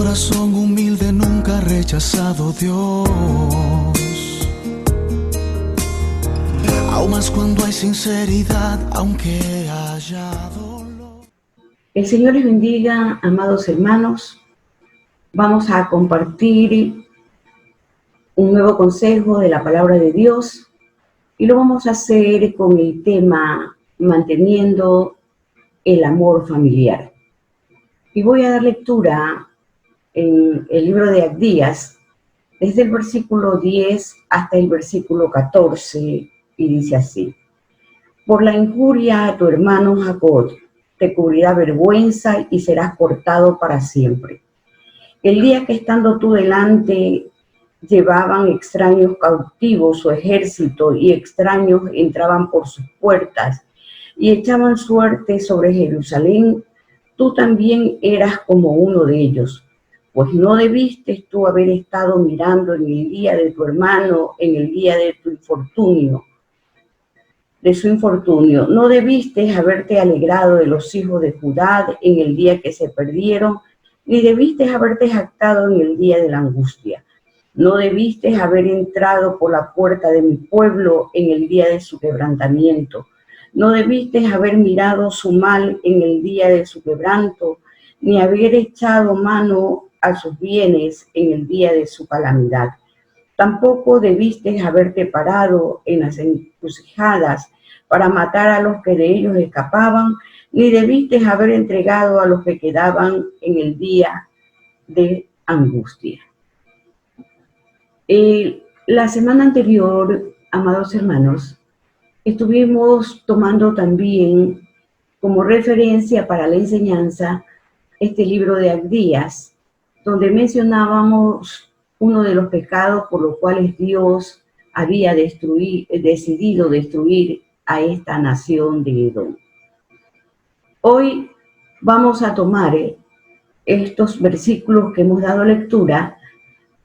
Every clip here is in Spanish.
corazón humilde nunca ha rechazado Dios, aún más cuando hay sinceridad, aunque haya dolor. El Señor les bendiga, amados hermanos. Vamos a compartir un nuevo consejo de la palabra de Dios y lo vamos a hacer con el tema manteniendo el amor familiar. Y voy a dar lectura en el libro de Abdías, desde el versículo 10 hasta el versículo 14, y dice así: por la injuria a tu hermano Jacob te cubrirá vergüenza y serás cortado para siempre. El día que estando tú delante llevaban extraños cautivos su ejército y extraños entraban por sus puertas y echaban suerte sobre Jerusalén, tú también eras como uno de ellos, pues no debiste tú haber estado mirando en el día de tu hermano, en el día de tu infortunio, no debiste haberte alegrado de los hijos de Judá en el día que se perdieron, ni debiste haberte jactado en el día de la angustia. No debiste haber entrado por la puerta de mi pueblo en el día de su quebrantamiento. No debiste haber mirado su mal en el día de su quebranto, ni haber echado mano a sus bienes en el día de su calamidad. Tampoco debiste haberte parado en las encrucijadas para matar a los que de ellos escapaban, ni debiste haber entregado a los que quedaban en el día de angustia. La semana anterior, amados hermanos, estuvimos tomando también como referencia para la enseñanza este libro de Abdías, donde mencionábamos uno de los pecados por los cuales Dios había decidido destruir a esta nación de Edom. Hoy vamos a tomar estos versículos que hemos dado lectura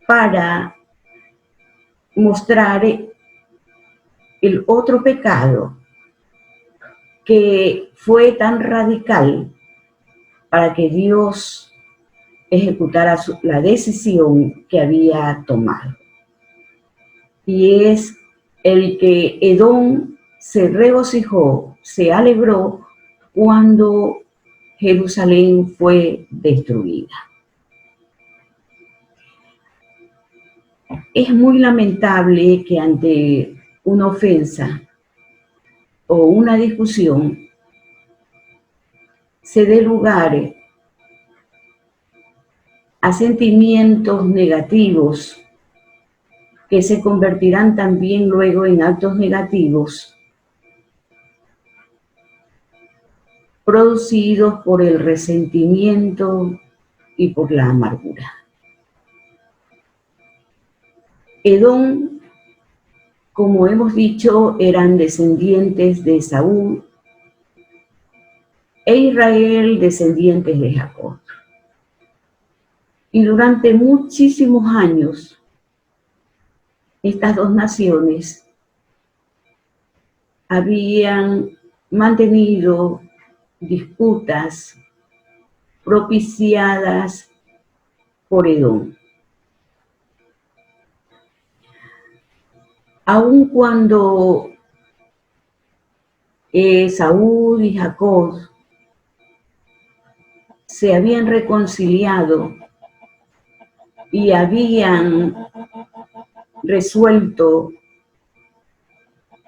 para mostrar el otro pecado que fue tan radical para que Dios ejecutara la decisión que había tomado. Y es el que Edom se regocijó, se alegró cuando Jerusalén fue destruida. Es muy lamentable que ante una ofensa o una discusión se dé lugar a sentimientos negativos que se convertirán también luego en actos negativos producidos por el resentimiento y por la amargura. Edom, como hemos dicho, eran descendientes de Esaú e Israel descendientes de Jacob. Y durante muchísimos años, estas dos naciones habían mantenido disputas propiciadas por Edom. Aun cuando Esaú y Jacob se habían reconciliado y habían resuelto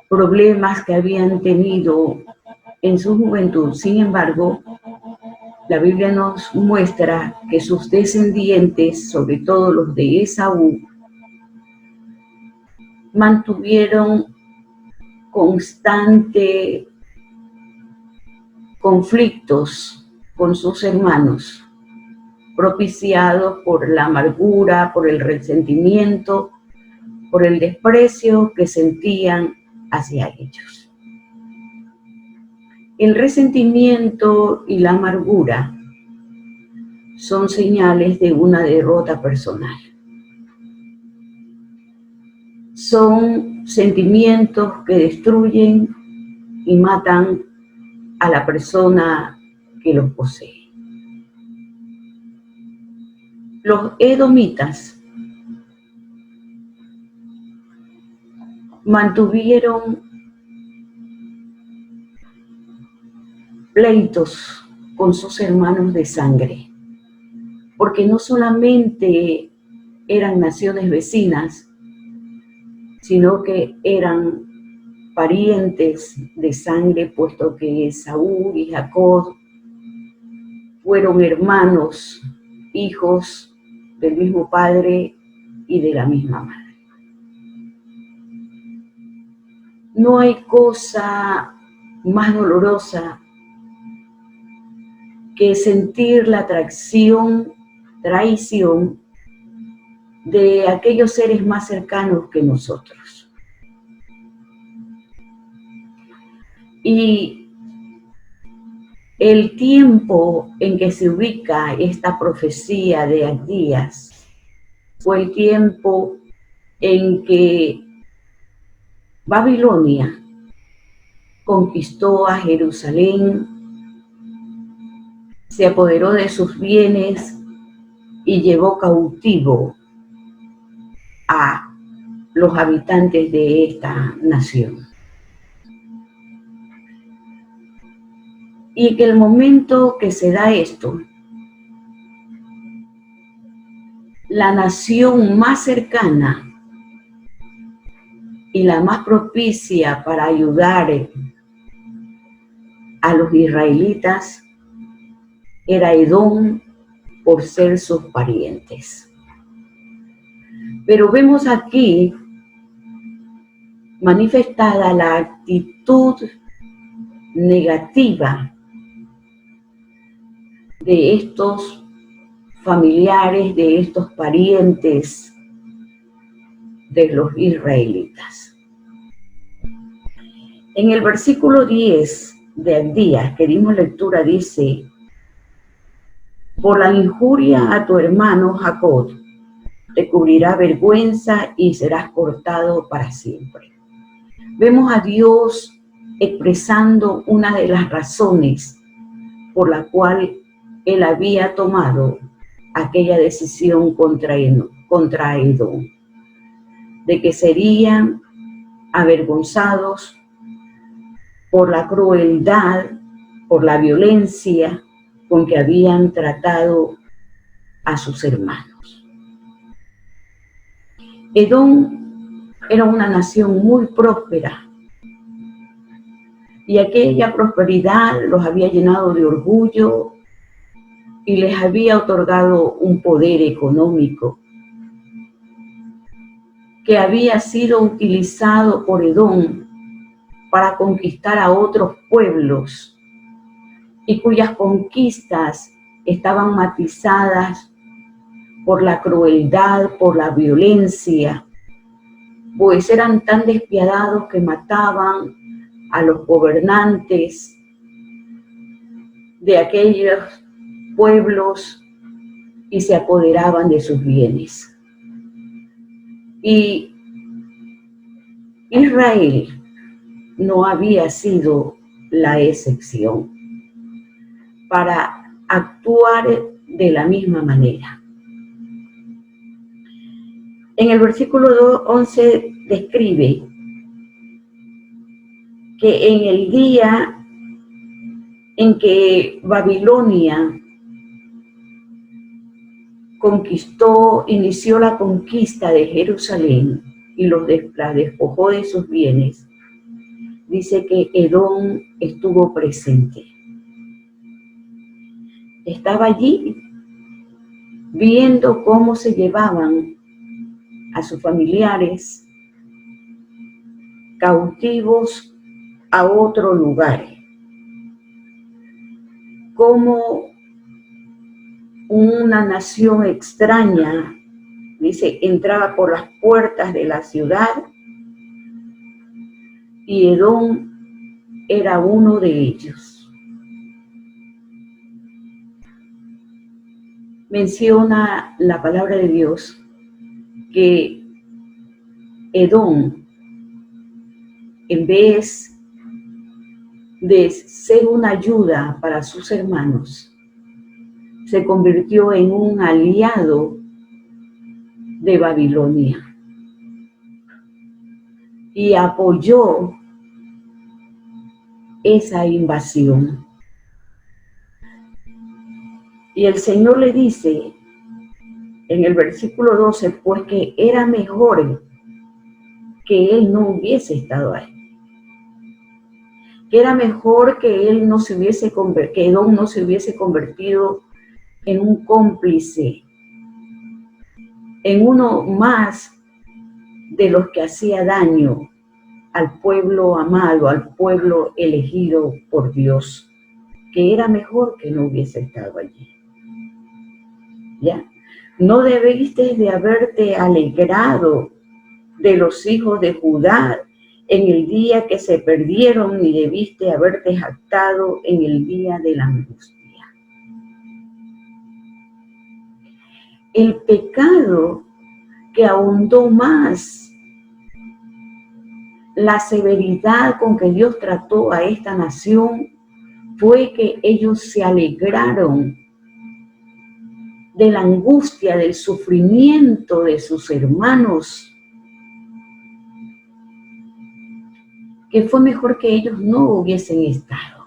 problemas que habían tenido en su juventud, sin embargo, la Biblia nos muestra que sus descendientes, sobre todo los de Esaú, mantuvieron constante conflictos con sus hermanos, propiciados por la amargura, por el resentimiento, por el desprecio que sentían hacia ellos. El resentimiento y la amargura son señales de una derrota personal. Son sentimientos que destruyen y matan a la persona que los posee. los edomitas mantuvieron pleitos con sus hermanos de sangre, porque no solamente eran naciones vecinas, sino que eran parientes de sangre, puesto que Esaú y Jacob fueron hermanos, hijos del mismo padre y de la misma madre. No hay cosa más dolorosa que sentir la traición de aquellos seres más cercanos que nosotros. Y el tiempo en que se ubica esta profecía de Abdías fue el tiempo en que Babilonia conquistó a Jerusalén, se apoderó de sus bienes y llevó cautivo a los habitantes de esta nación. Y que el momento que se da esto, la nación más cercana y la más propicia para ayudar a los israelitas era Edom, por ser sus parientes. Pero vemos aquí manifestada la actitud negativa de estos familiares, de estos parientes de los israelitas. En el versículo 10 de Abdías, que dimos lectura, dice: por la injuria a tu hermano Jacob, te cubrirá vergüenza y serás cortado para siempre. Vemos a Dios expresando una de las razones por la cual él había tomado aquella decisión contra Edom, de que serían avergonzados por la crueldad, por la violencia con que habían tratado a sus hermanos. Edom era una nación muy próspera y aquella prosperidad los había llenado de orgullo y les había otorgado un poder económico que había sido utilizado por Edom para conquistar a otros pueblos y cuyas conquistas estaban matizadas por la crueldad, por la violencia, pues eran tan despiadados que mataban a los gobernantes de aquellos pueblos y se apoderaban de sus bienes. Y Israel no había sido la excepción para actuar de la misma manera. En el versículo 11 describe que en el día en que Babilonia inició la conquista de Jerusalén y la despojó de sus bienes, dice que Edom estuvo presente. Estaba allí viendo cómo se llevaban a sus familiares cautivos a otro lugar. Cómo una nación extraña, dice, entraba por las puertas de la ciudad y Edom era uno de ellos. Menciona la palabra de Dios que Edom, en vez de ser una ayuda para sus hermanos, se convirtió en un aliado de Babilonia y apoyó esa invasión. Y el Señor le dice en el versículo 12, pues que era mejor que él no hubiese estado ahí. Que era mejor que él no se hubiese que Edom no se hubiese convertido en un cómplice, en uno más de los que hacía daño al pueblo amado, al pueblo elegido por Dios, que era mejor que no hubiese estado allí. ¿Ya? No debiste de haberte alegrado de los hijos de Judá en el día que se perdieron, ni debiste haberte jactado en el día de la angustia. El pecado que ahondó más la severidad con que Dios trató a esta nación fue que ellos se alegraron de la angustia, del sufrimiento de sus hermanos, que fue mejor que ellos no hubiesen estado.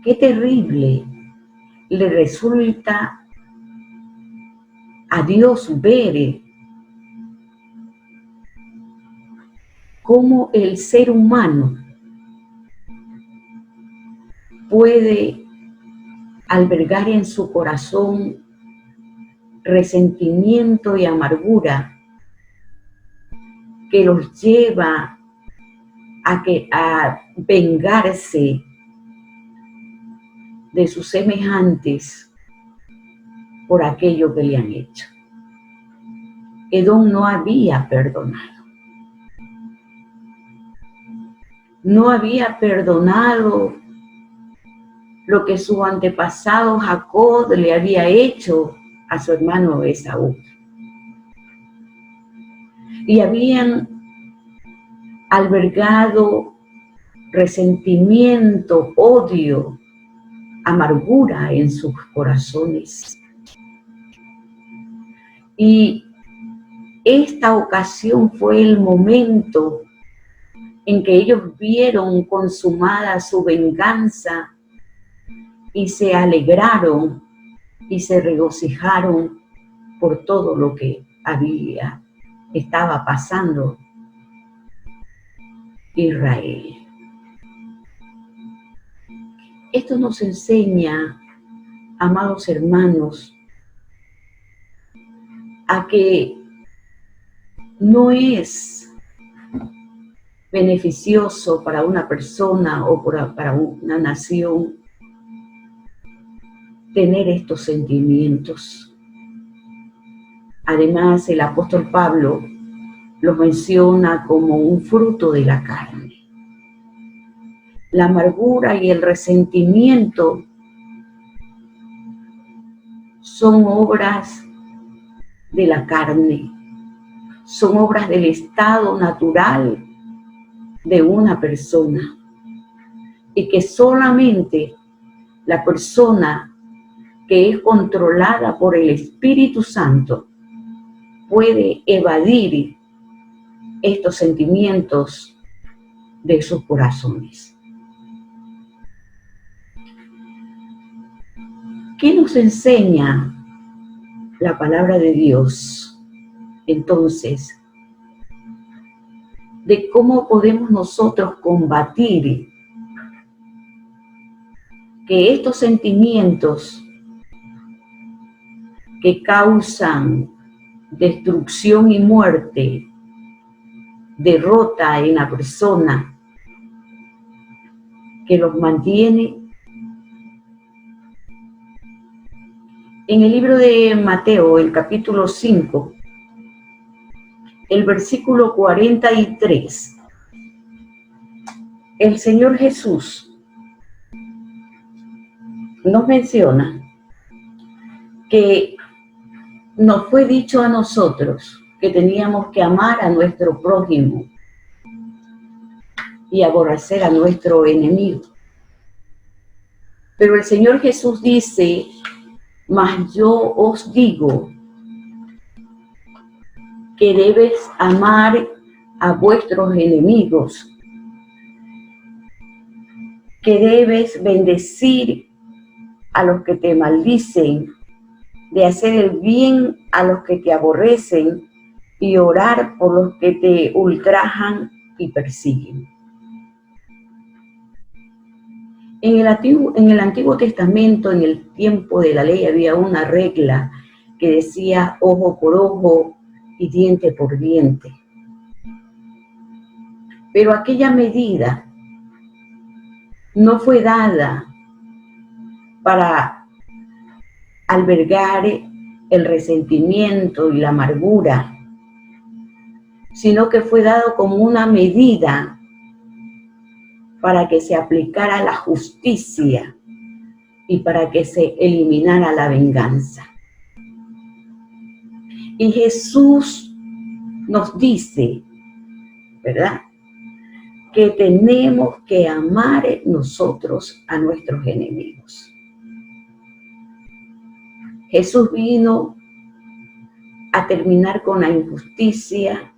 Qué terrible le resulta a Dios ver cómo el ser humano puede albergar en su corazón resentimiento y amargura que los lleva a vengarse de sus semejantes por aquello que le han hecho. Edom no había perdonado. No había perdonado lo que su antepasado Jacob le había hecho a su hermano Esaú. Y habían albergado resentimiento, odio, amargura en sus corazones. Y esta ocasión fue el momento en que ellos vieron consumada su venganza y se alegraron y se regocijaron por todo lo que estaba pasando Israel. Esto nos enseña, amados hermanos, a que no es beneficioso para una persona o para una nación tener estos sentimientos. Además, el apóstol Pablo lo menciona como un fruto de la carne. La amargura y el resentimiento son obras de la carne, son obras del estado natural de una persona, y que solamente la persona que es controlada por el Espíritu Santo puede evadir estos sentimientos de sus corazones. ¿Qué nos enseña la palabra de Dios, entonces, de cómo podemos nosotros combatir que estos sentimientos que causan destrucción y muerte, derrota en la persona, que los mantiene? En el libro de Mateo, el capítulo 5, el versículo 43, el Señor Jesús nos menciona que nos fue dicho a nosotros que teníamos que amar a nuestro prójimo y aborrecer a nuestro enemigo. Pero el Señor Jesús dice, mas yo os digo que debes amar a vuestros enemigos, que debes bendecir a los que te maldicen, de hacer el bien a los que te aborrecen y orar por los que te ultrajan y persiguen. En el Antiguo Testamento, en el tiempo de la ley, había una regla que decía ojo por ojo y diente por diente. Pero aquella medida no fue dada para albergar el resentimiento y la amargura, sino que fue dado como una medida para que se aplicara la justicia y para que se eliminara la venganza. Y Jesús nos dice, ¿verdad?, que tenemos que amar nosotros a nuestros enemigos. Jesús vino a terminar con la injusticia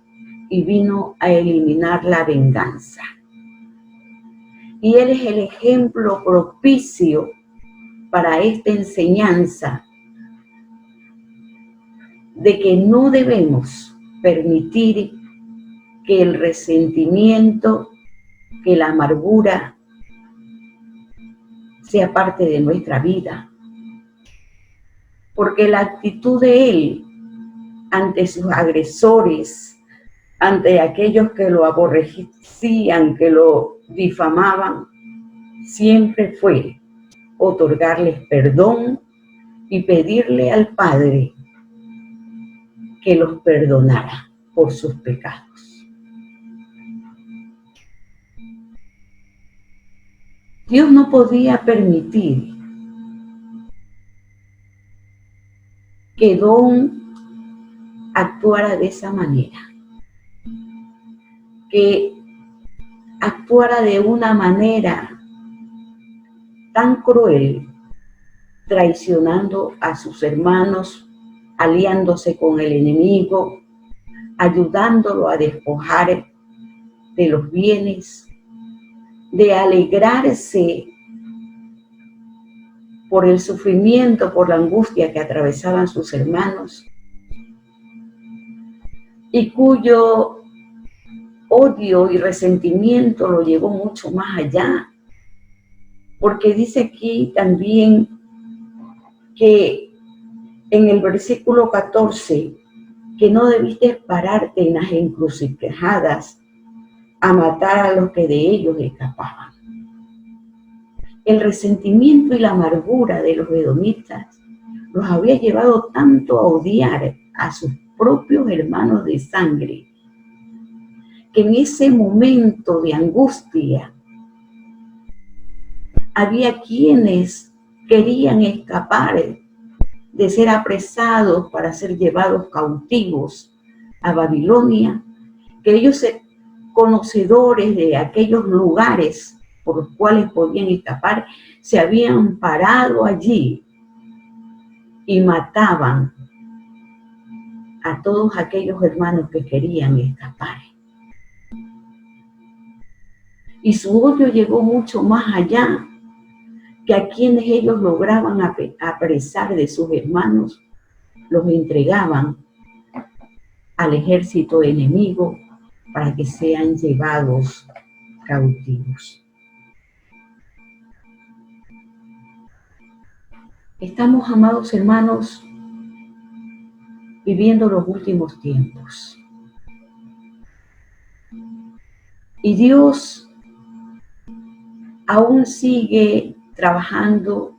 y vino a eliminar la venganza. Y Él es el ejemplo propicio para esta enseñanza de que no debemos permitir que el resentimiento, que la amargura sea parte de nuestra vida. Porque la actitud de Él ante sus agresores, ante aquellos que lo aborrecían, que lo difamaban, siempre fue otorgarles perdón y pedirle al Padre que los perdonara por sus pecados. Dios no podía permitir que Don actuara de esa manera, que actuara de una manera tan cruel, traicionando a sus hermanos, aliándose con el enemigo, ayudándolo a despojar de los bienes, de alegrarse por el sufrimiento, por la angustia que atravesaban sus hermanos, y cuyo odio y resentimiento lo llevó mucho más allá, porque dice aquí también que en el versículo 14, que no debiste pararte en las encrucijadas a matar a los que de ellos escapaban. El resentimiento y la amargura de los edomitas los había llevado tanto a odiar a sus propios hermanos de sangre, que en ese momento de angustia había quienes querían escapar de ser apresados para ser llevados cautivos a Babilonia, que ellos, conocedores de aquellos lugares por los cuales podían escapar, se habían parado allí y mataban a todos aquellos hermanos que querían escapar. Y su odio llegó mucho más allá, que a quienes ellos lograban apresar de sus hermanos, los entregaban al ejército enemigo para que sean llevados cautivos. Estamos, amados hermanos, viviendo los últimos tiempos. Y Dios aún sigue trabajando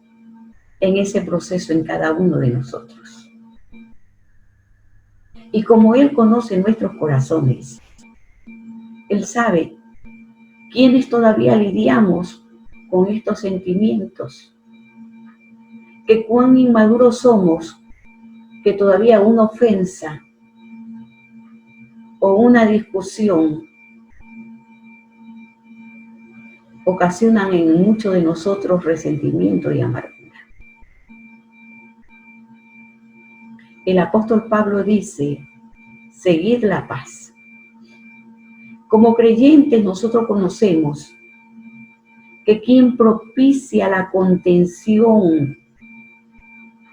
en ese proceso en cada uno de nosotros. Y como Él conoce nuestros corazones, Él sabe quiénes todavía lidiamos con estos sentimientos, que cuán inmaduros somos, que todavía una ofensa o una discusión ocasionan en muchos de nosotros resentimiento y amargura. El apóstol Pablo dice, seguid la paz. Como creyentes nosotros conocemos que quien propicia la contención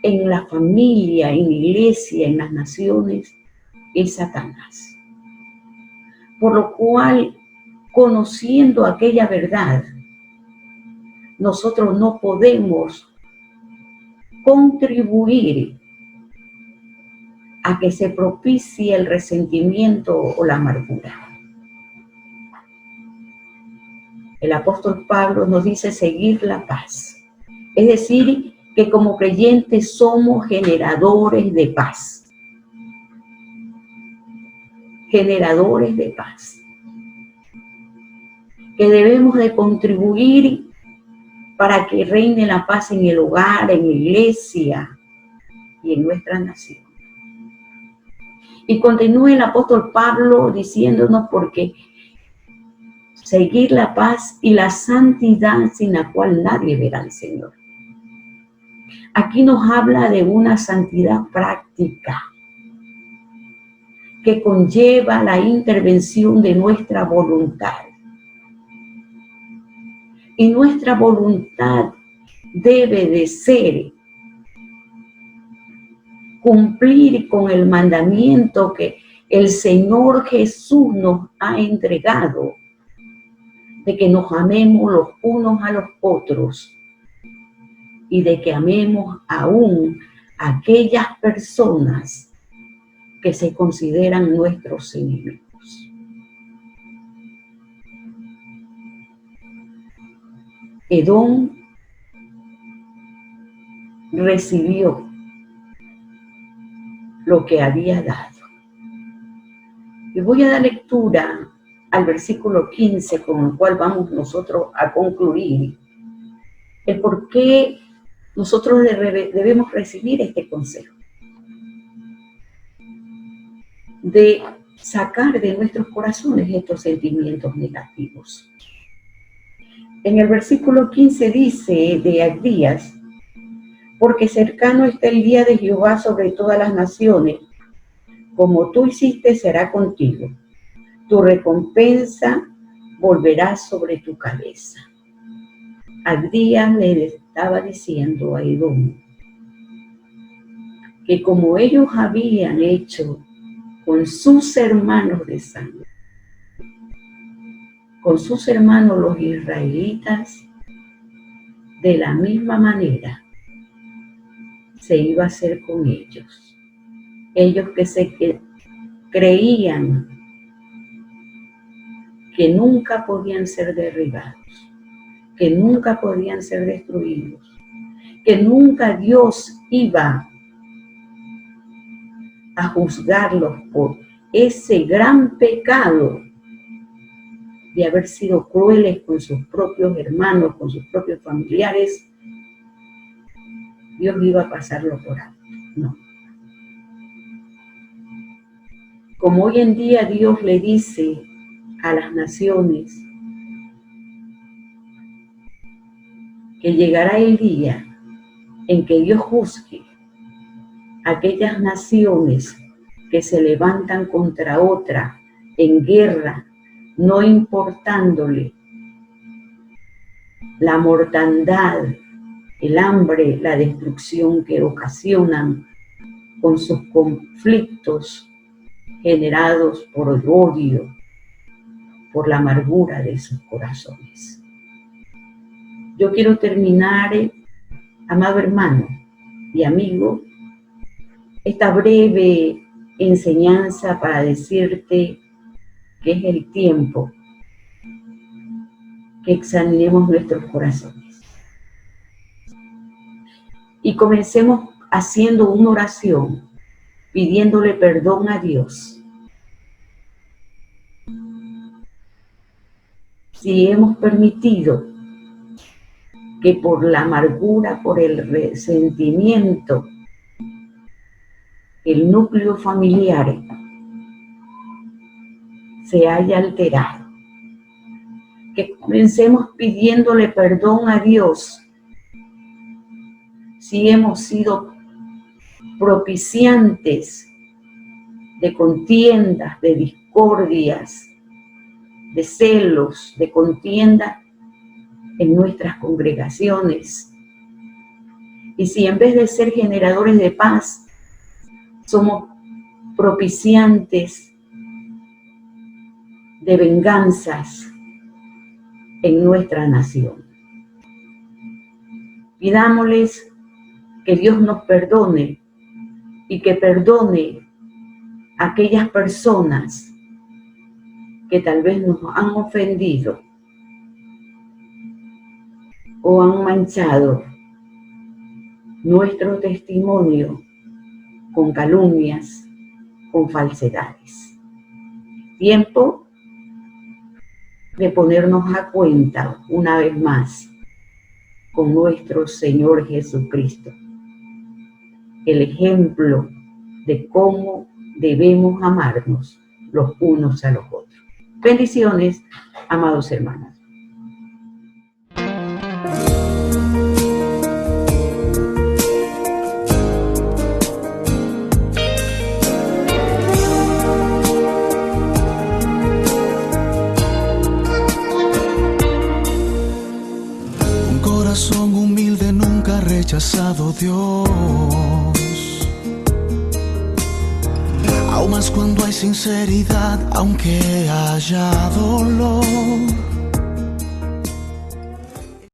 en la familia, en la iglesia, en las naciones, es Satanás. Por lo cual, conociendo aquella verdad, nosotros no podemos contribuir a que se propicie el resentimiento o la amargura. El apóstol Pablo nos dice seguir la paz. Es decir, que como creyentes somos generadores de paz. Generadores de paz. Que debemos de contribuir para que reine la paz en el hogar, en la iglesia y en nuestra nación. Y continúa el apóstol Pablo diciéndonos porque seguir la paz y la santidad sin la cual nadie verá al Señor. Aquí nos habla de una santidad práctica que conlleva la intervención de nuestra voluntad. Y nuestra voluntad debe de ser cumplir con el mandamiento que el Señor Jesús nos ha entregado, de que nos amemos los unos a los otros y de que amemos aún a aquellas personas que se consideran nuestros enemigos. Edom recibió lo que había dado. Y voy a dar lectura al versículo 15 con el cual vamos nosotros a concluir el por qué nosotros debemos recibir este consejo de sacar de nuestros corazones estos sentimientos negativos. En el versículo 15 dice de Abdías, porque cercano está el día de Jehová sobre todas las naciones, como tú hiciste será contigo, tu recompensa volverá sobre tu cabeza. Abdías le estaba diciendo a Edom que como ellos habían hecho con sus hermanos de sangre, con sus hermanos los israelitas, de la misma manera se iba a hacer con ellos. Ellos que creían que nunca podían ser derribados, que nunca podían ser destruidos, que nunca Dios iba a juzgarlos por ese gran pecado de haber sido crueles con sus propios hermanos, con sus propios familiares. Dios iba a pasarlo por alto. No. Como hoy en día Dios le dice a las naciones que llegará el día en que Dios juzgue a aquellas naciones que se levantan contra otra en guerra, no importándole la mortandad, el hambre, la destrucción que ocasionan con sus conflictos generados por el odio, por la amargura de sus corazones. Yo quiero terminar, amado hermano y amigo, esta breve enseñanza para decirte que es el tiempo que examinemos nuestros corazones. Y comencemos haciendo una oración, pidiéndole perdón a Dios. Si hemos permitido que por la amargura, por el resentimiento, el núcleo familiar se haya alterado. que comencemos pidiéndole perdón a Dios si hemos sido propiciantes de contiendas, de discordias, de celos, de contiendas en nuestras congregaciones. Y si en vez de ser generadores de paz, somos propiciantes de venganzas en nuestra nación. Pidámosles que Dios nos perdone y que perdone a aquellas personas que tal vez nos han ofendido o han manchado nuestro testimonio con calumnias, con falsedades. Tiempo de ponernos a cuenta una vez más con nuestro Señor Jesucristo, el ejemplo de cómo debemos amarnos los unos a los otros. Bendiciones, amados hermanos. Un corazón humilde nunca ha rechazado Dios. Aún más cuando hay sinceridad, aunque haya dolor.